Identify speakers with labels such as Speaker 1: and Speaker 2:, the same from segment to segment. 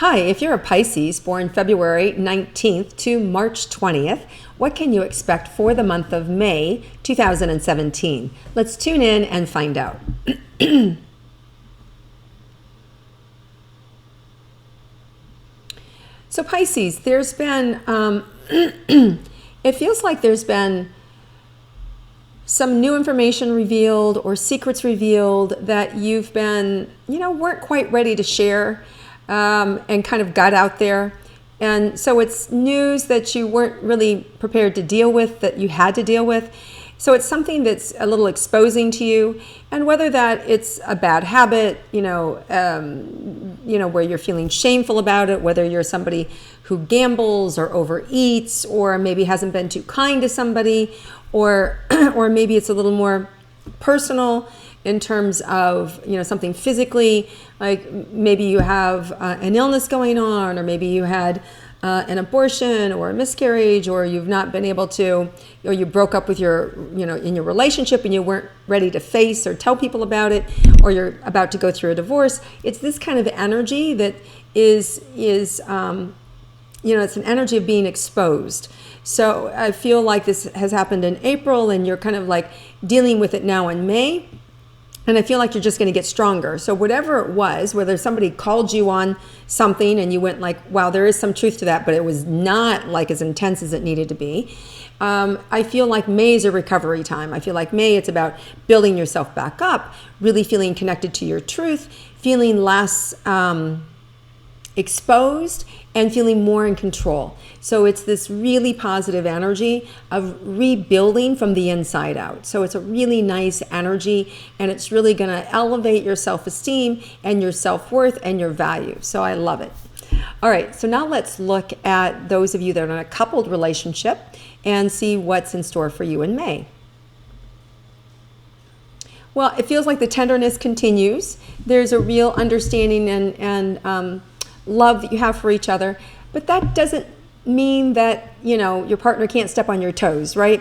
Speaker 1: Hi, if you're a Pisces born February 19th to March 20th, what can you expect for the month of May 2017? Let's tune in and find out. So Pisces, there's been, it feels like there's been some new information revealed or secrets revealed that you've been, weren't quite ready to share. And kind of got out there. And so it's news that you weren't really prepared to deal with, that you had to deal with. So it's something that's a little exposing to you. And whether that it's a bad habit, where you're feeling shameful about it, whether you're somebody who gambles or overeats, or maybe hasn't been too kind to somebody, or maybe it's a little more personal in terms of, something physically, like maybe you have an illness going on, or maybe you had an abortion or a miscarriage, or you've not been able to, or you broke up with your, in your relationship and you weren't ready to face or tell people about it, or you're about to go through a divorce. It's this kind of energy that is it's an energy of being exposed. So I feel like this has happened in April and you're kind of like dealing with it now in May. And I feel like you're just going to get stronger. So whatever it was, whether somebody called you on something and you went like, wow, there is some truth to that, but it was not like as intense as it needed to be. I feel like May is a recovery time. I feel like May, it's about building yourself back up, really feeling connected to your truth, feeling less exposed, and feeling more in control. So it's this really positive energy of rebuilding from the inside out. So it's a really nice energy, and it's really going to elevate your self-esteem and your self-worth and your value. So I love it. All right, so now let's look at those of you that are in a coupled relationship and see what's in store for you in May. Well, it feels like the tenderness continues. There's a real understanding and love that you have for each other, but that doesn't mean that your partner can't step on your toes, right?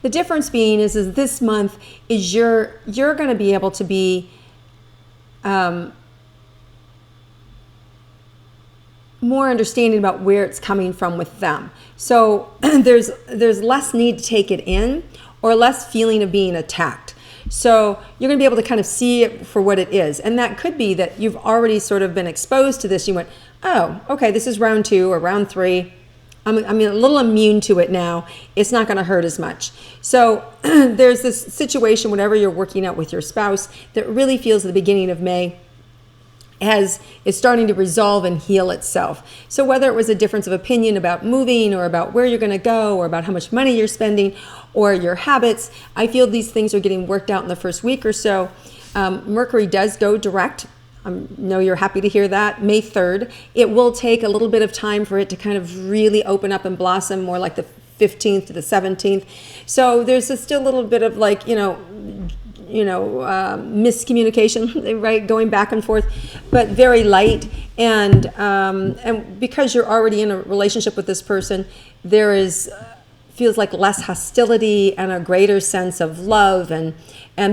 Speaker 1: The difference being is this month is you're going to be able to be more understanding about where it's coming from with them. So there's less need to take it in, or less feeling of being attacked. So you're going to be able to kind of see it for what it is. And that could be that you've already sort of been exposed to this. You went, oh, okay, this is round 2 or round 3. I'm a little immune to it now. It's not going to hurt as much. So there's this situation, whenever you're working out with your spouse, that really feels the beginning of May is starting to resolve and heal itself. So whether it was a difference of opinion about moving, or about where you're going to go, or about how much money you're spending, or your habits, I feel these things are getting worked out in the first week or so. Mercury does go direct. I know you're happy to hear that. May 3rd. It will take a little bit of time for it to kind of really open up and blossom, more like the 15th to the 17th. So there's still a little bit of like, miscommunication, right, going back and forth, but very light. And because you're already in a relationship with this person, there is feels like less hostility and a greater sense of love and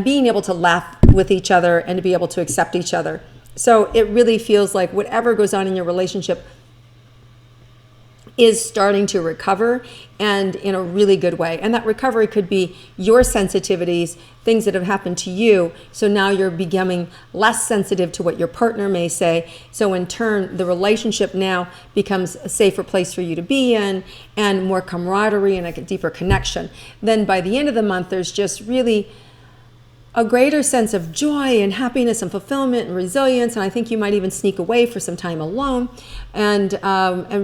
Speaker 1: being able to laugh with each other and to be able to accept each other. So it really feels like whatever goes on in your relationship is starting to recover, and in a really good way. And that recovery could be your sensitivities, things that have happened to you. So now you're becoming less sensitive to what your partner may say. So in turn, the relationship now becomes a safer place for you to be in, and more camaraderie and a deeper connection. Then by the end of the month, there's just really a greater sense of joy and happiness and fulfillment and resilience. And I think you might even sneak away for some time alone, and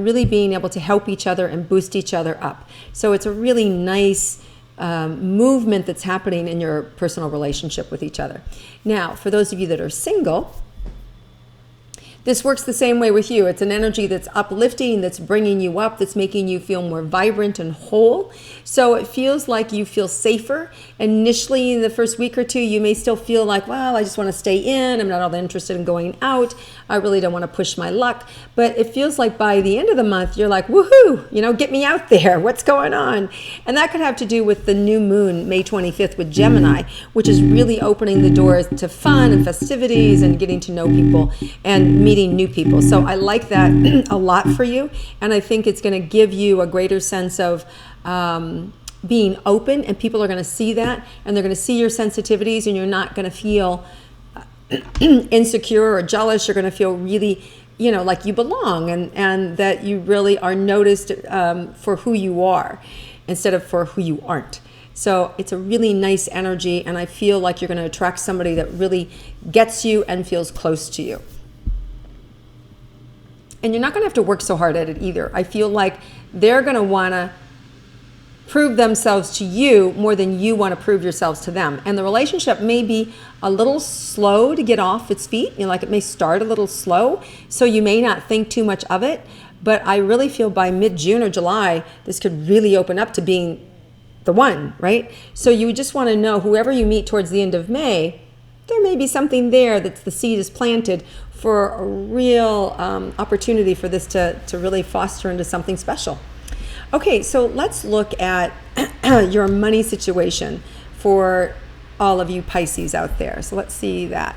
Speaker 1: really being able to help each other and boost each other up. So it's a really nice movement that's happening in your personal relationship with each other. Now, for those of you that are single, this works the same way with you. It's an energy that's uplifting, that's bringing you up, that's making you feel more vibrant and whole. So it feels like you feel safer. Initially, in the first week or two, you may still feel like, well, I just want to stay in. I'm not all that interested in going out. I really don't want to push my luck. But it feels like by the end of the month, you're like, woohoo, get me out there. What's going on? And that could have to do with the new moon, May 25th with Gemini, which is really opening the doors to fun and festivities and getting to know people and meeting new people. So I like that a lot for you. And I think it's going to give you a greater sense of being open, and people are going to see that, and they're going to see your sensitivities, and you're not going to feel insecure or jealous. You're going to feel really, like you belong, and that you really are noticed for who you are instead of for who you aren't. So it's a really nice energy, and I feel like you're going to attract somebody that really gets you and feels close to you. And you're not going to have to work so hard at it either. I feel like they're going to want to prove themselves to you more than you want to prove yourselves to them. And the relationship may be a little slow to get off its feet. Like it may start a little slow, so you may not think too much of it. But I really feel by mid-June or July, this could really open up to being the one, right? So you just want to know, whoever you meet towards the end of May, there may be something there that the seed is planted for a real opportunity for this to really foster into something special. Okay, so let's look at your money situation for all of you Pisces out there. So let's see that.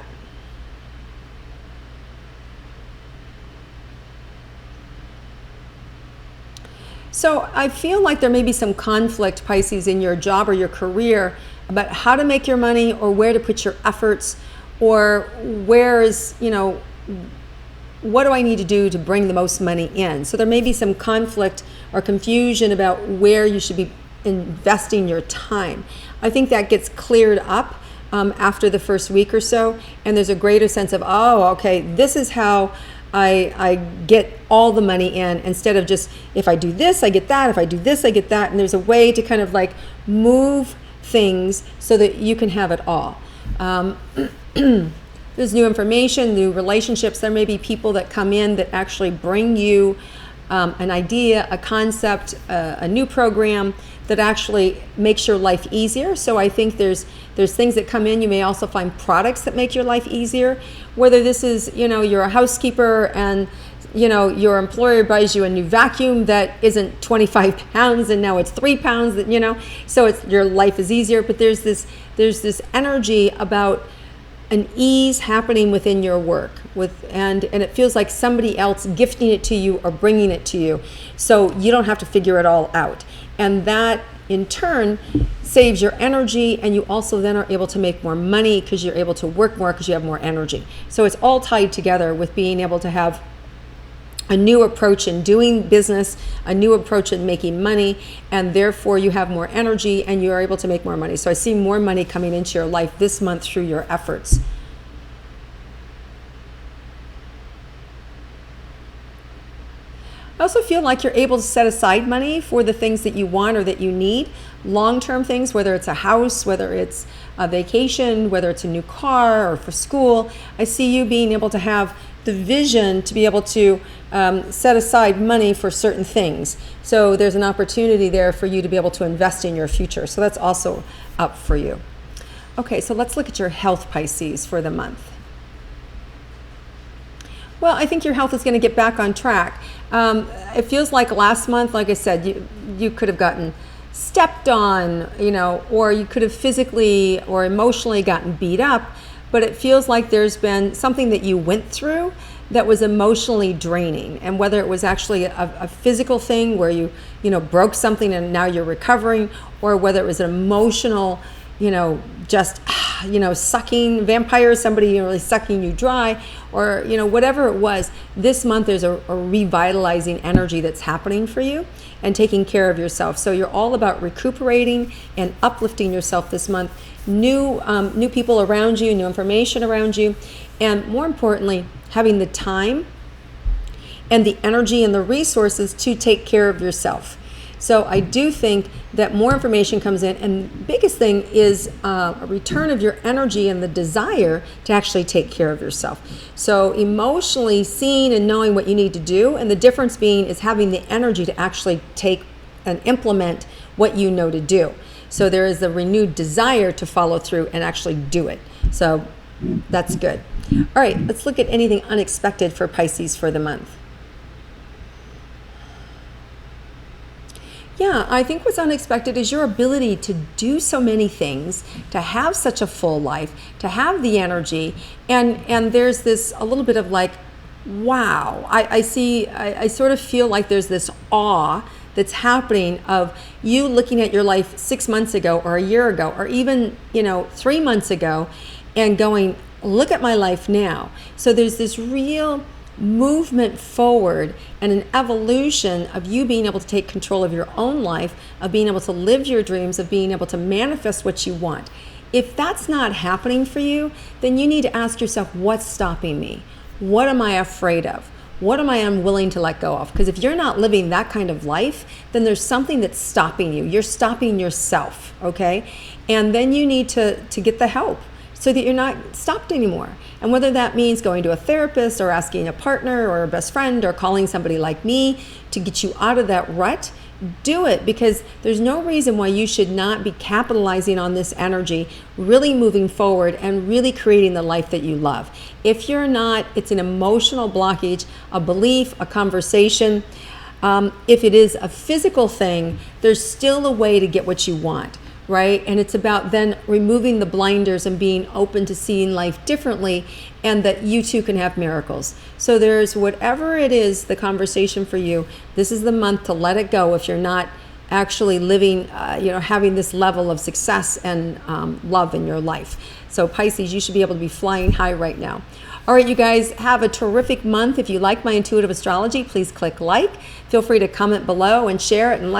Speaker 1: So I feel like there may be some conflict, Pisces, in your job or your career about how to make your money, or where to put your efforts, or where is, what do I need to do to bring the most money in? So there may be some conflict or confusion about where you should be investing your time. I think that gets cleared up after the first week or so, and there's a greater sense of, oh, okay, this is how I get all the money in, instead of just, if I do this, I get that, if I do this, I get that. And there's a way to kind of like move things so that you can have it all. There's new information, new relationships. There may be people that come in that actually bring you an idea, a concept, a new program that actually makes your life easier. So I think there's things that come in. You may also find products that make your life easier. Whether this is, you're a housekeeper and your employer buys you a new vacuum that isn't 25 pounds and now it's 3 pounds, so your life is easier. But there's this energy about an ease happening within your work, and it feels like somebody else gifting it to you or bringing it to you, so you don't have to figure it all out. And that in turn saves your energy, and you also then are able to make more money because you're able to work more because you have more energy. So it's all tied together with being able to have a new approach in doing business, a new approach in making money, and therefore you have more energy and you are able to make more money. So I see more money coming into your life this month through your efforts. I also feel like you're able to set aside money for the things that you want or that you need, long-term things, whether it's a house, whether it's a vacation, whether it's a new car or for school. I see you being able to have the vision to be able to set aside money for certain things. So there's an opportunity there for you to be able to invest in your future. So that's also up for you. Okay, so let's look at your health, Pisces, for the month. Well, I think your health is going to get back on track. It feels like last month, like I said, you could have gotten stepped on, or you could have physically or emotionally gotten beat up. But it feels like there's been something that you went through that was emotionally draining. And whether it was actually a physical thing where you broke something and now you're recovering, or whether it was an emotional, just, sucking vampire, somebody really sucking you dry, or, whatever it was, this month there's a revitalizing energy that's happening for you and taking care of yourself. So you're all about recuperating and uplifting yourself this month. New people around you, new information around you, and more importantly, having the time and the energy and the resources to take care of yourself. So I do think that more information comes in, and the biggest thing is a return of your energy and the desire to actually take care of yourself. So emotionally seeing and knowing what you need to do, and the difference being is having the energy to actually take and implement what you know to do. So there is a renewed desire to follow through and actually do it. So that's good. All right, let's look at anything unexpected for Pisces for the month. Yeah, I think what's unexpected is your ability to do so many things, to have such a full life, to have the energy, and there's this a little bit of like wow, I see, I sort of feel like there's this awe that's happening of you looking at your life 6 months ago or a year ago or even 3 months ago and going, look at my life now. So there's this real movement forward and an evolution of you being able to take control of your own life, of being able to live your dreams, of being able to manifest what you want. If that's not happening for you, then you need to ask yourself, what's stopping me? What am I afraid of? What am I unwilling to let go of? Because if you're not living that kind of life, then there's something that's stopping you. You're stopping yourself, okay? And then you need to get the help so that you're not stopped anymore. And whether that means going to a therapist or asking a partner or a best friend or calling somebody like me to get you out of that rut, do it, because there's no reason why you should not be capitalizing on this energy, really moving forward and really creating the life that you love. If you're not, it's an emotional blockage, a belief, a conversation. If it is a physical thing, there's still a way to get what you want, right? And it's about then removing the blinders and being open to seeing life differently, and that you too can have miracles. So there's whatever it is, the conversation for you, this is the month to let it go if you're not actually living, having this level of success and love in your life. So Pisces, you should be able to be flying high right now. All right, you guys, have a terrific month. If you like my intuitive astrology, please click like. Feel free to comment below and share it and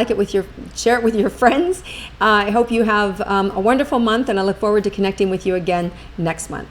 Speaker 1: share it with your friends. I hope you have a wonderful month, and I look forward to connecting with you again next month.